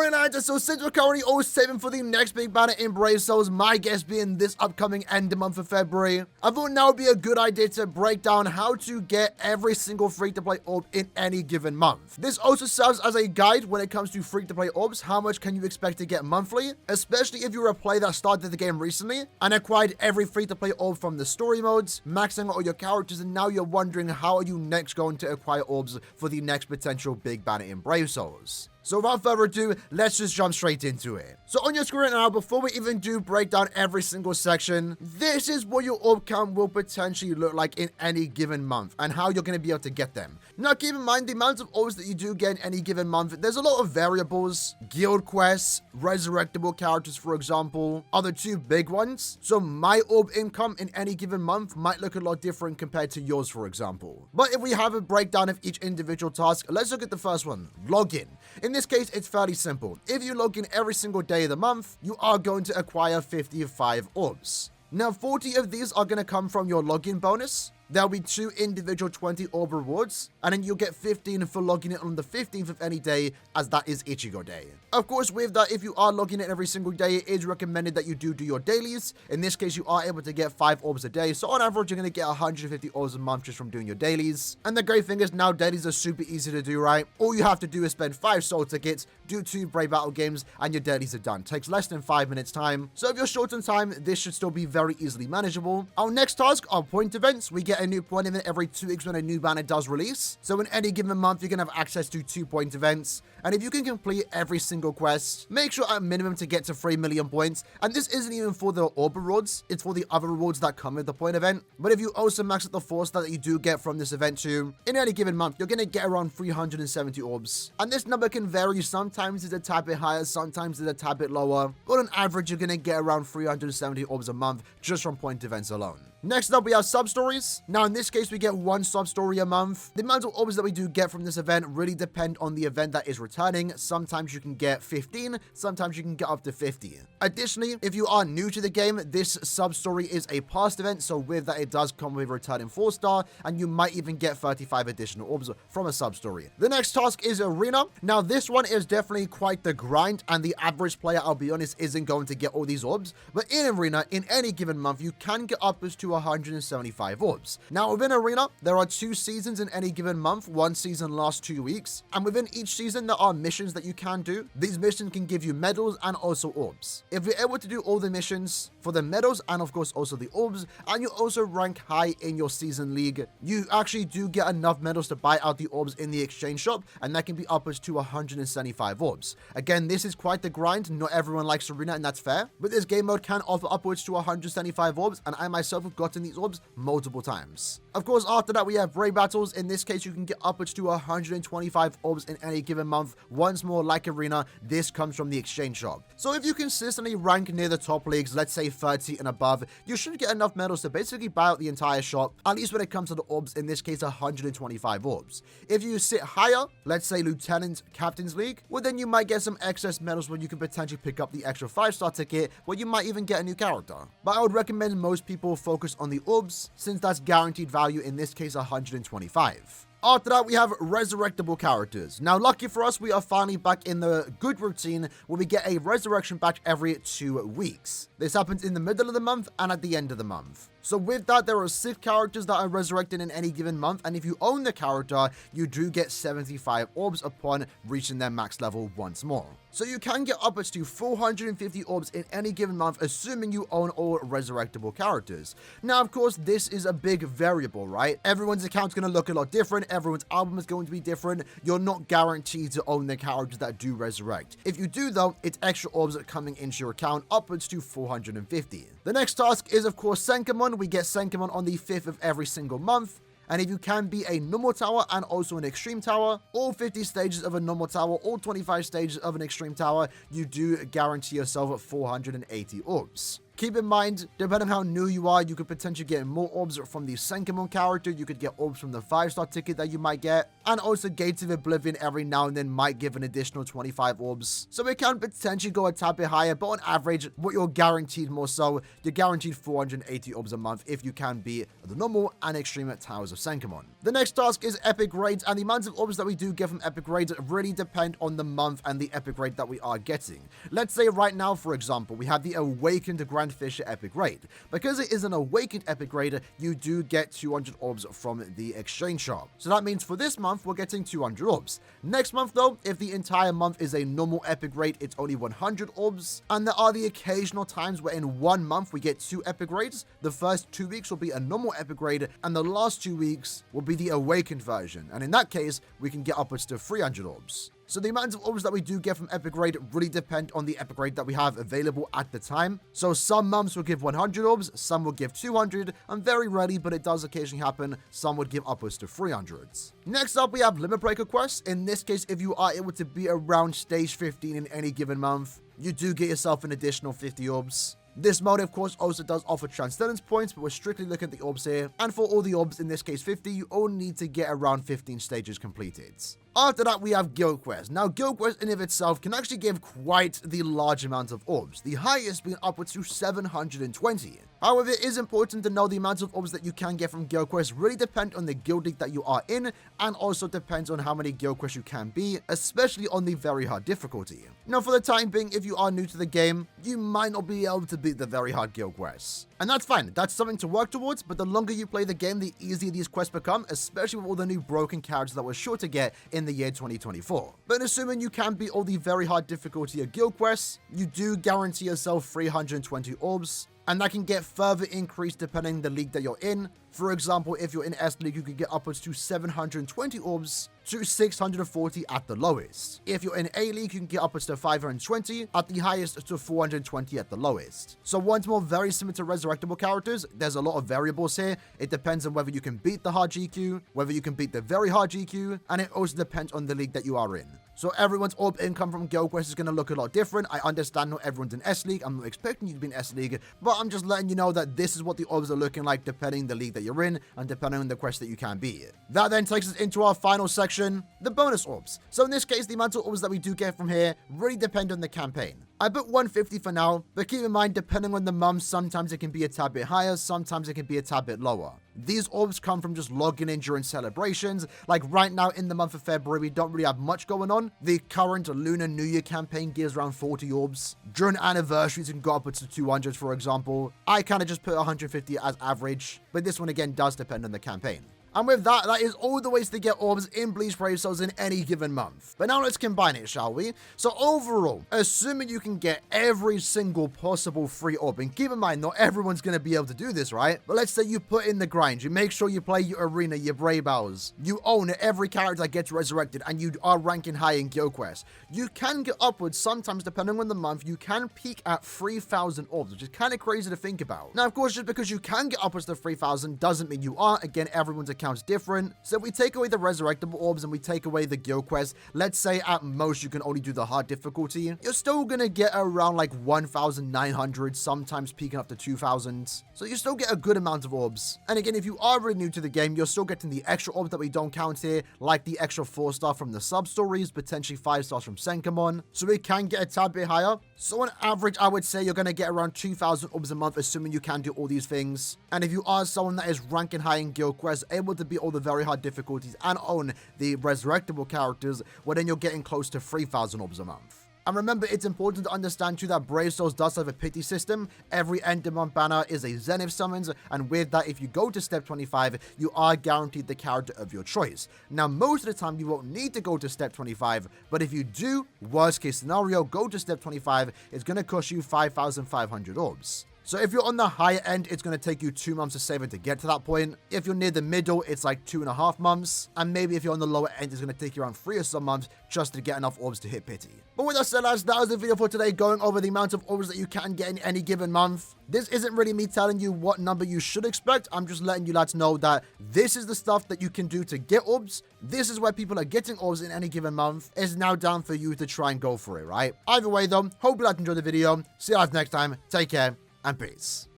Alright lads, so since we're currently all saving for the next big banner in Brave Souls, my guess being this upcoming end of month of February, I thought now would be a good idea to break down how to get every single free-to-play orb in any given month. This also serves as a guide when it comes to free-to-play orbs. How much can you expect to get monthly, especially if you're a player that started the game recently and acquired every free-to-play orb from the story modes, maxing out all your characters, and now you're wondering how are you next going to acquire orbs for the next potential big banner in Brave Souls. So without further ado, let's just jump straight into it. So on your screen right now, before we even do break down every single section, this is what your orb count will potentially look like in any given month and how you're going to be able to get them. Now keep in mind the amount of orbs that you do get in any given month. There's a lot of variables, guild quests, resurrectable characters for example, are the two big ones. So my orb income in any given month might look a lot different compared to yours for example. But if we have a breakdown of each individual task, let's look at the first one, login. In this case, it's fairly simple. If you log in every single day of the month, you are going to acquire 55 orbs. Now, 40 of these are going to come from your login bonus. There'll be 2 individual 20 orb rewards, and then you'll get 15 for logging in on the 15th of any day, as that is Ichigo Day. Of course, with that, if you are logging in every single day, it is recommended that you do your dailies. In this case, you are able to get 5 orbs a day, so on average, you're going to get 150 orbs a month just from doing your dailies. And the great thing is now dailies are super easy to do, right? All you have to do is spend 5 soul tickets, do 2 brave battle games, and your dailies are done. Takes less than 5 minutes time. So if you're short on time, this should still be very easily manageable. Our next task are point events. We get a new point event every 2 weeks when a new banner does release. So in any given month, you can have access to 2 point events. And if you can complete every single quest, make sure at minimum to get to 3 million points. And this isn't even for the orb rewards, it's for the other rewards that come with the point event. But if you also max out the 4 star that you do get from this event too, in any given month, you're going to get around 370 orbs. And this number can vary. Sometimes it's a tad bit higher, sometimes it's a tad bit lower. But on average, you're going to get around 370 orbs a month just from point events alone. Next up, we have sub-stories. Now, in this case, we get 1 sub-story a month. The amount of orbs that we do get from this event really depend on the event that is returning. Sometimes you can get 15, sometimes you can get up to 50. Additionally, if you are new to the game, this sub-story is a past event, so with that, it does come with a returning 4-star, and you might even get 35 additional orbs from a sub-story. The next task is Arena. Now, this one is definitely quite the grind, and the average player, I'll be honest, isn't going to get all these orbs. But in Arena, in any given month, you can get upwards to 175 orbs. Now within Arena, there are 2 seasons in any given month. One season lasts 2 weeks, and within each season there are missions that you can do. These missions can give you medals and also orbs. If you're able to do all the missions for the medals and of course also the orbs, and you also rank high in your season league, you actually do get enough medals to buy out the orbs in the exchange shop, and that can be upwards to 175 orbs. Again, this is quite the grind. Not everyone likes Arena, and that's fair, but this game mode can offer upwards to 175 orbs, and I myself have gotten these orbs multiple times. Of course, after that, we have brave battles. In this case, you can get upwards to 125 orbs in any given month. Once more, like Arena, this comes from the exchange shop. So if you consistently rank near the top leagues, let's say 30 and above, you should get enough medals to basically buy out the entire shop, at least when it comes to the orbs, in this case 125 orbs. If you sit higher, let's say Lieutenant Captain's League, well then you might get some excess medals where you can potentially pick up the extra 5-star ticket, where you might even get a new character. But I would recommend most people focus on the orbs, since that's guaranteed value, in this case 125. After that, we have resurrectable characters. Now, lucky for us, we are finally back in the good routine where we get a resurrection batch every 2 weeks. This happens in the middle of the month and at the end of the month. So with that, there are 6 characters that are resurrected in any given month, and if you own the character, you do get 75 orbs upon reaching their max level once more. So you can get upwards to 450 orbs in any given month, assuming you own all resurrectable characters. Now, of course, this is a big variable, right? Everyone's account's going to look a lot different. Everyone's album is going to be different. You're not guaranteed to own the characters that do resurrect. If you do, though, it's extra orbs coming into your account, upwards to 450. The next task is, of course, Senkaimon. We get Senkaimon on the 5th of every single month. And if you can be a normal tower and also an extreme tower, all 50 stages of a normal tower, all 25 stages of an extreme tower, you do guarantee yourself 480 orbs. keep in mind, depending on how new you are, you could potentially get more orbs from the Senkaimon character, you could get orbs from the 5-star ticket that you might get, and also Gates of Oblivion every now and then might give an additional 25 orbs. So it can potentially go a tad bit higher, but on average, what you're guaranteed more so, you're guaranteed 480 orbs a month if you can beat the normal and extreme towers of Senkaimon. The next task is epic raids, and the amount of orbs that we do get from epic raids really depend on the month and the epic raid that we are getting. Let's say right now, for example, we have the Awakened Grand Fisher epic raid. Because it is an Awakened epic raid, you do get 200 orbs from the exchange shop. So that means for this month, we're getting 200 orbs. Next month though, if the entire month is a normal epic raid, it's only 100 orbs. And there are the occasional times where in 1 month we get 2 epic raids. The first 2 weeks will be a normal epic raid, and the last 2 weeks will be the Awakened version. And in that case, we can get upwards to 300 orbs. So the amount of orbs that we do get from epic raid really depend on the epic raid that we have available at the time. So some months will give 100 orbs, some will give 200, and very rarely, but it does occasionally happen, some would give upwards to 300s. Next up, we have Limit Breaker quests. In this case, if you are able to be around stage 15 in any given month, you do get yourself an additional 50 orbs. This mode, of course, also does offer transcendence points, but we're strictly looking at the orbs here. And for all the orbs, in this case 50, you only need to get around 15 stages completed. After that, we have Guild Quest. Now, Guild Quest in of itself can actually give quite the large amount of orbs, the highest being upwards to 720. However, it is important to know the amount of orbs that you can get from Guild Quest really depend on the guild league that you are in, and also depends on how many Guild Quests you can be, especially on the very hard difficulty. Now, for the time being, if you are new to the game, you might not be able to beat the very hard Guild Quests. And that's fine, that's something to work towards, but the longer you play the game, the easier these quests become, especially with all the new broken characters that we're sure to get in the year 2024. But assuming you can beat all the very hard difficulty of Guild Quests, you do guarantee yourself 320 orbs, and that can get further increased depending on the league that you're in. For example, if you're in S League, you could get upwards to 720 orbs to 640 at the lowest. If you're in A League, you can get upwards to 520 at the highest to 420 at the lowest. So once more, very similar to resurrectable characters, there's a lot of variables here. It depends on whether you can beat the hard GQ, whether you can beat the very hard GQ, and it also depends on the league that you are in. So everyone's orb income from Guild Quest is going to look a lot different. I understand not everyone's in S League. I'm not expecting you to be in S League, but I'm just letting you know that this is what the orbs are looking like depending on the league that you're in and depending on the quest that you can beat. That then takes us into our final section, the bonus orbs. So in this case, the amount of orbs that we do get from here really depend on the campaign. I put 150 for now, but keep in mind, depending on the month, sometimes it can be a tad bit higher, sometimes it can be a tad bit lower. These orbs come from just logging in during celebrations. Like right now in the month of February, we don't really have much going on. The current Lunar New Year campaign gives around 40 orbs. During anniversaries, you can go up to 200, for example. I kind of just put 150 as average, but this one again does depend on the campaign. And with that, that is all the ways to get orbs in Bleach Brave Souls in any given month. But now let's combine it, shall we? So overall, assuming you can get every single possible free orb, and keep in mind, not everyone's going to be able to do this, right? But let's say you put in the grind, you make sure you play your arena, your Brave Battles, you own every character that gets resurrected, and you are ranking high in Guild Quest. You can get upwards, sometimes depending on the month, you can peak at 3,000 orbs, which is kind of crazy to think about. Now, of course, just because you can get upwards to 3,000 doesn't mean you are. Again, everyone's account's different. So if we take away the resurrectable orbs and we take away the Guild Quest, let's say at most you can only do the hard difficulty, you're still gonna get around like 1,900, sometimes peaking up to 2,000. So you still get a good amount of orbs. And again, if you are really new to the game, you're still getting the extra orbs that we don't count here, like the extra 4-star from the sub-stories, potentially 5 stars from Senkaimon. So we can get a tad bit higher. So on average, I would say you're gonna get around 2,000 orbs a month, assuming you can do all these things. And if you are someone that is ranking high in Guild Quest, able to beat all the very hard difficulties and own the resurrectable characters, well then you're getting close to 3,000 orbs a month. And remember, it's important to understand too that Brave Souls does have a pity system. Every end of month banner is a Zenith summons, and with that, if you go to step 25, you are guaranteed the character of your choice. Now, most of the time, you won't need to go to step 25, but if you do, worst case scenario, go to step 25, it's going to cost you 5,500 orbs. So if you're on the higher end, it's going to take you 2 months to save it to get to that point. If you're near the middle, it's like 2.5 months. And maybe if you're on the lower end, it's going to take you around 3 or so months just to get enough orbs to hit pity. But with that said, lads, that was the video for today, going over the amount of orbs that you can get in any given month. This isn't really me telling you what number you should expect. I'm just letting you lads know that this is the stuff that you can do to get orbs. This is where people are getting orbs in any given month. It's now down for you to try and go for it, right? Either way, though, hope you lads enjoyed the video. See you lads next time. Take care. and peace.